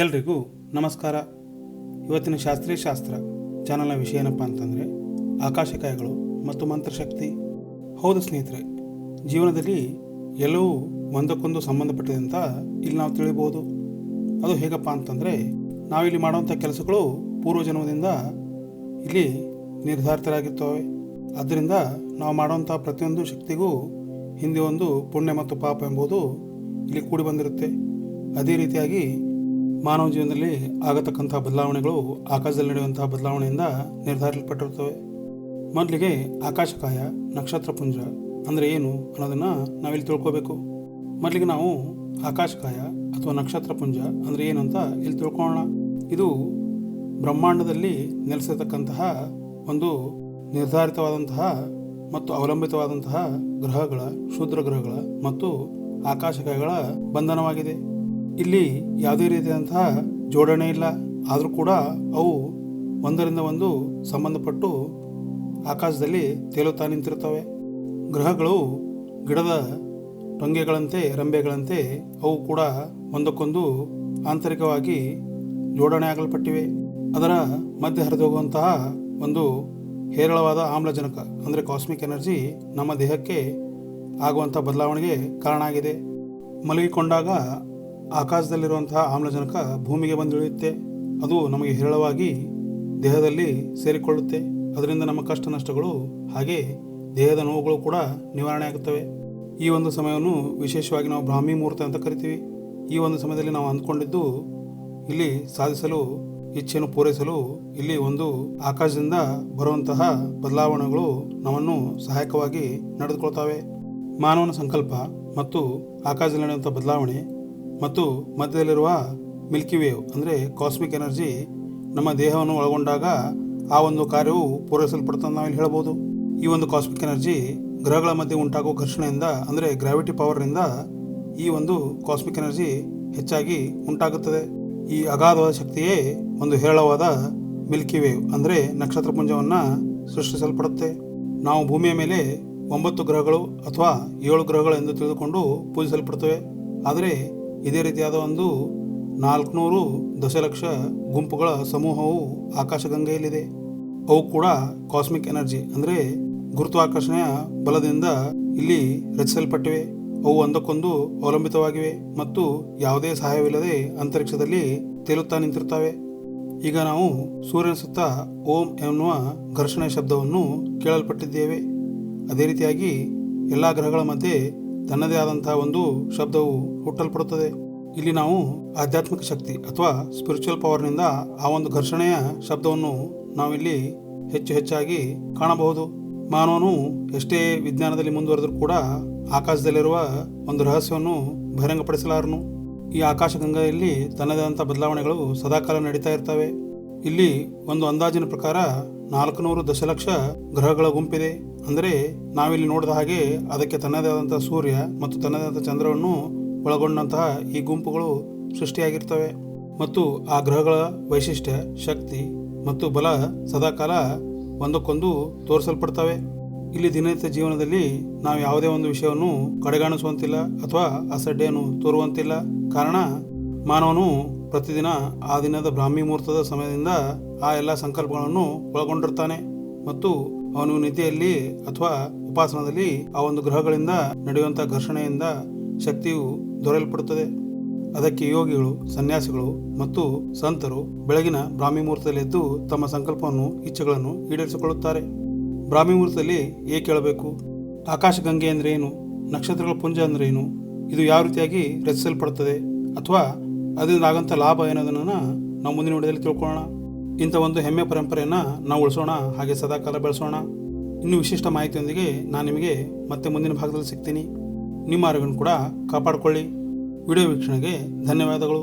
ಎಲ್ರಿಗೂ ನಮಸ್ಕಾರ. ಇವತ್ತಿನ ಶಾಸ್ತ್ರೀಯ ಶಾಸ್ತ್ರ ಚಾನಲ್ನ ವಿಷಯ ಏನಪ್ಪ ಅಂತಂದರೆ ಆಕಾಶಕಾಯಗಳು ಮತ್ತು ಮಂತ್ರಶಕ್ತಿ. ಹೌದು ಸ್ನೇಹಿತರೆ, ಜೀವನದಲ್ಲಿ ಎಲ್ಲವೂ ಒಂದಕ್ಕೊಂದು ಸಂಬಂಧಪಟ್ಟಿದೆ ಅಂತ ಇಲ್ಲಿ ನಾವು ತಿಳಿಬೋದು. ಅದು ಹೇಗಪ್ಪ ಅಂತಂದರೆ, ನಾವಿಲ್ಲಿ ಮಾಡುವಂಥ ಕೆಲಸಗಳು ಪೂರ್ವಜನ್ಮದಿಂದ ಇಲ್ಲಿ ನಿರ್ಧಾರಿತರಾಗಿರ್ತವೆ. ಆದ್ದರಿಂದ ನಾವು ಮಾಡುವಂಥ ಪ್ರತಿಯೊಂದು ಶಕ್ತಿಗೂ ಹಿಂದೆ ಒಂದು ಪುಣ್ಯ ಮತ್ತು ಪಾಪ ಎಂಬುದು ಇಲ್ಲಿ ಕೂಡಿ ಬಂದಿರುತ್ತೆ. ಅದೇ ರೀತಿಯಾಗಿ ಮಾನವ ಜೀವನದಲ್ಲಿ ಆಗತಕ್ಕಂಥ ಬದಲಾವಣೆಗಳು ಆಕಾಶದಲ್ಲಿ ನಡೆಯುವಂತಹ ಬದಲಾವಣೆಯಿಂದ ನಿರ್ಧರಿಸಲ್ಪಟ್ಟಿರುತ್ತವೆ. ಮೊದಲಿಗೆ ಆಕಾಶಕಾಯ, ನಕ್ಷತ್ರಪುಂಜ ಅಂದರೆ ಏನು ಅನ್ನೋದನ್ನು ನಾವಿಲ್ಲಿ ತಿಳ್ಕೋಬೇಕು. ಮೊದಲಿಗೆ ನಾವು ಆಕಾಶಕಾಯ ಅಥವಾ ನಕ್ಷತ್ರಪುಂಜ ಅಂದರೆ ಏನಂತ ಇಲ್ಲಿ ತಿಳ್ಕೊಳ್ಳೋಣ. ಇದು ಬ್ರಹ್ಮಾಂಡದಲ್ಲಿ ನೆಲೆಸಿರ್ತಕ್ಕಂತಹ ಒಂದು ನಿರ್ಧಾರಿತವಾದಂತಹ ಮತ್ತು ಅವಲಂಬಿತವಾದಂತಹ ಗ್ರಹಗಳ, ಕ್ಷುದ್ರ ಗ್ರಹಗಳ ಮತ್ತು ಆಕಾಶಕಾಯಗಳ ಬಂಧನವಾಗಿದೆ. ಇಲ್ಲಿ ಯಾವುದೇ ರೀತಿಯಾದಂತಹ ಜೋಡಣೆ ಇಲ್ಲ. ಆದರೂ ಕೂಡ ಅವು ಒಂದರಿಂದ ಒಂದು ಸಂಬಂಧಪಟ್ಟು ಆಕಾಶದಲ್ಲಿ ತೇಲುತ್ತಾ ನಿಂತಿರ್ತವೆ. ಗ್ರಹಗಳು ಗಿಡದ ಟೊಂಗೆಗಳಂತೆ, ರೆಂಬೆಗಳಂತೆ ಅವು ಕೂಡ ಒಂದಕ್ಕೊಂದು ಆಂತರಿಕವಾಗಿ ಜೋಡಣೆ ಆಗಲ್ಪಟ್ಟಿವೆ. ಅದರ ಮಧ್ಯೆ ಹರಿದೋಗುವಂತಹ ಒಂದು ಹೇರಳವಾದ ಆಮ್ಲಜನಕ ಅಂದರೆ ಕಾಸ್ಮಿಕ್ ಎನರ್ಜಿ ನಮ್ಮ ದೇಹಕ್ಕೆ ಆಗುವಂಥ ಬದಲಾವಣೆಗೆ ಕಾರಣ ಆಗಿದೆ. ಮಲಗಿಕೊಂಡಾಗ ಆಕಾಶದಲ್ಲಿರುವಂತಹ ಆಮ್ಲಜನಕ ಭೂಮಿಗೆ ಬಂದಿಳಿಯುತ್ತೆ. ಅದು ನಮಗೆ ಹೇರಳವಾಗಿ ದೇಹದಲ್ಲಿ ಸೇರಿಕೊಳ್ಳುತ್ತೆ. ಅದರಿಂದ ನಮ್ಮ ಕಷ್ಟ ನಷ್ಟಗಳು ಹಾಗೆ ದೇಹದ ನೋವುಗಳು ಕೂಡ ನಿವಾರಣೆ ಆಗುತ್ತವೆ. ಈ ಒಂದು ಸಮಯವನ್ನು ವಿಶೇಷವಾಗಿ ನಾವು ಬ್ರಾಹ್ಮಿ ಮುಹೂರ್ತ ಅಂತ ಕರಿತೀವಿ. ಈ ಒಂದು ಸಮಯದಲ್ಲಿ ನಾವು ಅಂದ್ಕೊಂಡಿದ್ದು ಇಲ್ಲಿ ಸಾಧಿಸಲು, ಇಚ್ಛೆಯನ್ನು ಪೂರೈಸಲು ಇಲ್ಲಿ ಒಂದು ಆಕಾಶದಿಂದ ಬರುವಂತಹ ಬದಲಾವಣೆಗಳು ನಮ್ಮನ್ನು ಸಹಾಯಕವಾಗಿ ನಡೆದುಕೊಳ್ತವೆ. ಮಾನವನ ಸಂಕಲ್ಪ ಮತ್ತು ಆಕಾಶದಲ್ಲಿ ನಡೆಯುವಂಥ ಬದಲಾವಣೆ ಮತ್ತು ಮಧ್ಯದಲ್ಲಿರುವ ಮಿಲ್ಕಿ ವೇವ್ ಅಂದರೆ ಕಾಸ್ಮಿಕ್ ಎನರ್ಜಿ ನಮ್ಮ ದೇಹವನ್ನು ಒಳಗೊಂಡಾಗ ಆ ಒಂದು ಕಾರ್ಯವು ಪೂರೈಸಲ್ಪಡ್ತದೆ ನಾವಿಲ್ಲಿ ಹೇಳ್ಬೋದು. ಈ ಒಂದು ಕಾಸ್ಮಿಕ್ ಎನರ್ಜಿ ಗ್ರಹಗಳ ಮಧ್ಯೆ ಉಂಟಾಗುವ ಘರ್ಷಣೆಯಿಂದ ಅಂದರೆ ಗ್ರಾವಿಟಿ ಪವರ್ನಿಂದ ಈ ಒಂದು ಕಾಸ್ಮಿಕ್ ಎನರ್ಜಿ ಹೆಚ್ಚಾಗಿ ಉಂಟಾಗುತ್ತದೆ. ಈ ಅಗಾಧವಾದ ಶಕ್ತಿಯೇ ಒಂದು ಹೇರಳವಾದ ಮಿಲ್ಕಿ ವೇವ್ ಅಂದರೆ ನಕ್ಷತ್ರಪುಂಜವನ್ನು ಸೃಷ್ಟಿಸಲ್ಪಡುತ್ತೆ. ನಾವು ಭೂಮಿಯ ಮೇಲೆ 9 ಗ್ರಹಗಳು ಅಥವಾ 7 ಗ್ರಹಗಳು ಎಂದು ತಿಳಿದುಕೊಂಡು ಪೂಜಿಸಲ್ಪಡ್ತವೆ. ಆದರೆ ಇದೇ ರೀತಿಯಾದ ಒಂದು 400 ದಶಲಕ್ಷ ಗುಂಪುಗಳ ಸಮೂಹವು ಆಕಾಶಗಂಗೆಯಲ್ಲಿದೆ. ಅವು ಕೂಡ ಕಾಸ್ಮಿಕ್ ಎನರ್ಜಿ ಅಂದರೆ ಗುರುತ್ವಾಕರ್ಷಣೆಯ ಬಲದಿಂದ ಇಲ್ಲಿ ರಚಿಸಲ್ಪಟ್ಟಿವೆ. ಅವು ಒಂದಕ್ಕೊಂದು ಅವಲಂಬಿತವಾಗಿವೆ ಮತ್ತು ಯಾವುದೇ ಸಹಾಯವಿಲ್ಲದೆ ಅಂತರಿಕ್ಷದಲ್ಲಿ ತೇಲುತ್ತಾ ನಿಂತಿರ್ತವೆ. ಈಗ ನಾವು ಸೂರ್ಯನ ಸುತ್ತ ಓಂ ಎನ್ನುವ ಘರ್ಷಣೆ ಶಬ್ದವನ್ನು ಕೇಳಲ್ಪಟ್ಟಿದ್ದೇವೆ. ಅದೇ ರೀತಿಯಾಗಿ ಎಲ್ಲ ಗ್ರಹಗಳ ಮಧ್ಯೆ ತನ್ನದೇ ಆದಂತಹ ಒಂದು ಶಬ್ದವು ಹುಟ್ಟಲ್ಪಡುತ್ತದೆ. ಇಲ್ಲಿ ನಾವು ಆಧ್ಯಾತ್ಮಿಕ ಶಕ್ತಿ ಅಥವಾ ಸ್ಪಿರಿಚುವಲ್ ಪವರ್ನಿಂದ ಆ ಒಂದು ಘರ್ಷಣೆಯ ಶಬ್ದವನ್ನು ನಾವಿಲ್ಲಿ ಹೆಚ್ಚಾಗಿ ಕಾಣಬಹುದು. ಮಾನವನು ಎಷ್ಟೇ ವಿಜ್ಞಾನದಲ್ಲಿ ಮುಂದುವರೆದರೂ ಕೂಡ ಆಕಾಶದಲ್ಲಿರುವ ಒಂದು ರಹಸ್ಯವನ್ನು ಬಹಿರಂಗಪಡಿಸಲಾರನು. ಈ ಆಕಾಶಗಂಗೆಯಲ್ಲಿ ತನ್ನದೇ ಆದಂಥ ಬದಲಾವಣೆಗಳು ಸದಾಕಾಲ ನಡೀತಾ ಇರ್ತವೆ. ಇಲ್ಲಿ ಒಂದು ಅಂದಾಜಿನ ಪ್ರಕಾರ 400 ದಶಲಕ್ಷ ಗ್ರಹಗಳ ಗುಂಪಿದೆ. ಅಂದರೆ ನಾವಿಲ್ಲಿ ನೋಡಿದ ಹಾಗೆ ಅದಕ್ಕೆ ತನ್ನದೇ ಆದಂಥ ಸೂರ್ಯ ಮತ್ತು ತನ್ನದೇ ಆದಂಥ ಚಂದ್ರವನ್ನು ಒಳಗೊಂಡಂತಹ ಈ ಗುಂಪುಗಳು ಸೃಷ್ಟಿಯಾಗಿರ್ತವೆ. ಮತ್ತು ಆ ಗ್ರಹಗಳ ವೈಶಿಷ್ಟ್ಯ, ಶಕ್ತಿ ಮತ್ತು ಬಲ ಸದಾಕಾಲ ಒಂದಕ್ಕೊಂದು ತೋರಿಸಲ್ಪಡ್ತವೆ. ಇಲ್ಲಿ ದಿನನಿತ್ಯ ಜೀವನದಲ್ಲಿ ನಾವು ಯಾವುದೇ ಒಂದು ವಿಷಯವನ್ನು ಕಡೆಗಾಣಿಸುವಂತಿಲ್ಲ ಅಥವಾ ಅಸಡ್ಡೆಯನ್ನು ತೋರುವಂತಿಲ್ಲ. ಕಾರಣ ಮಾನವನು ಪ್ರತಿದಿನ ಆ ದಿನದ ಬ್ರಾಹ್ಮಿ ಮುಹೂರ್ತದ ಸಮಯದಿಂದ ಆ ಎಲ್ಲ ಸಂಕಲ್ಪಗಳನ್ನು ಒಳಗೊಂಡಿರ್ತಾನೆ ಮತ್ತು ಅವನು ನಿದ್ದೆಯಲ್ಲಿ ಅಥವಾ ಉಪಾಸನದಲ್ಲಿ ಆ ಒಂದು ಗ್ರಹಗಳಿಂದ ನಡೆಯುವಂಥ ಘರ್ಷಣೆಯಿಂದ ಶಕ್ತಿಯು ದೊರೆಯಲ್ಪಡುತ್ತದೆ. ಅದಕ್ಕೆ ಯೋಗಿಗಳು, ಸನ್ಯಾಸಿಗಳು ಮತ್ತು ಸಂತರು ಬೆಳಗಿನ ಬ್ರಾಹ್ಮಿ ಮುಹೂರ್ತದಲ್ಲಿ ಎದ್ದು ತಮ್ಮ ಸಂಕಲ್ಪವನ್ನು, ಇಚ್ಛೆಗಳನ್ನು ಈಡೇರಿಸಿಕೊಳ್ಳುತ್ತಾರೆ. ಬ್ರಾಹ್ಮಿ ಮುಹೂರ್ತದಲ್ಲಿ ಏಕೆ ಹೇಳಬೇಕು? ಆಕಾಶಗಂಗೆ ಅಂದರೆ ಏನು? ನಕ್ಷತ್ರಗಳ ಪುಂಜ ಅಂದರೆ ಏನು? ಇದು ಯಾವ ರೀತಿಯಾಗಿ ರಚಿಸಲ್ಪಡುತ್ತದೆ ಅಥವಾ ಅದರಿಂದ ಆಗಂಥ ಲಾಭ ಏನೋದನ್ನು ನಾವು ಮುಂದಿನ ವಿಡಿಯೋದಲ್ಲಿ ತಿಳ್ಕೊಳ್ಳೋಣ. ಇಂಥ ಒಂದು ಹೆಮ್ಮೆ ಪರಂಪರೆಯನ್ನು ನಾವು ಉಳಿಸೋಣ, ಹಾಗೆ ಸದಾಕಾಲ ಬೆಳೆಸೋಣ. ಇನ್ನೂ ವಿಶಿಷ್ಟ ಮಾಹಿತಿಯೊಂದಿಗೆ ನಾನು ನಿಮಗೆ ಮತ್ತೆ ಮುಂದಿನ ಭಾಗದಲ್ಲಿ ಸಿಗ್ತೀನಿ. ನಿಮ್ಮ ಆರೋಗ್ಯವನ್ನು ಕೂಡ ಕಾಪಾಡಿಕೊಳ್ಳಿ. ವಿಡಿಯೋ ವೀಕ್ಷಣೆಗೆ ಧನ್ಯವಾದಗಳು.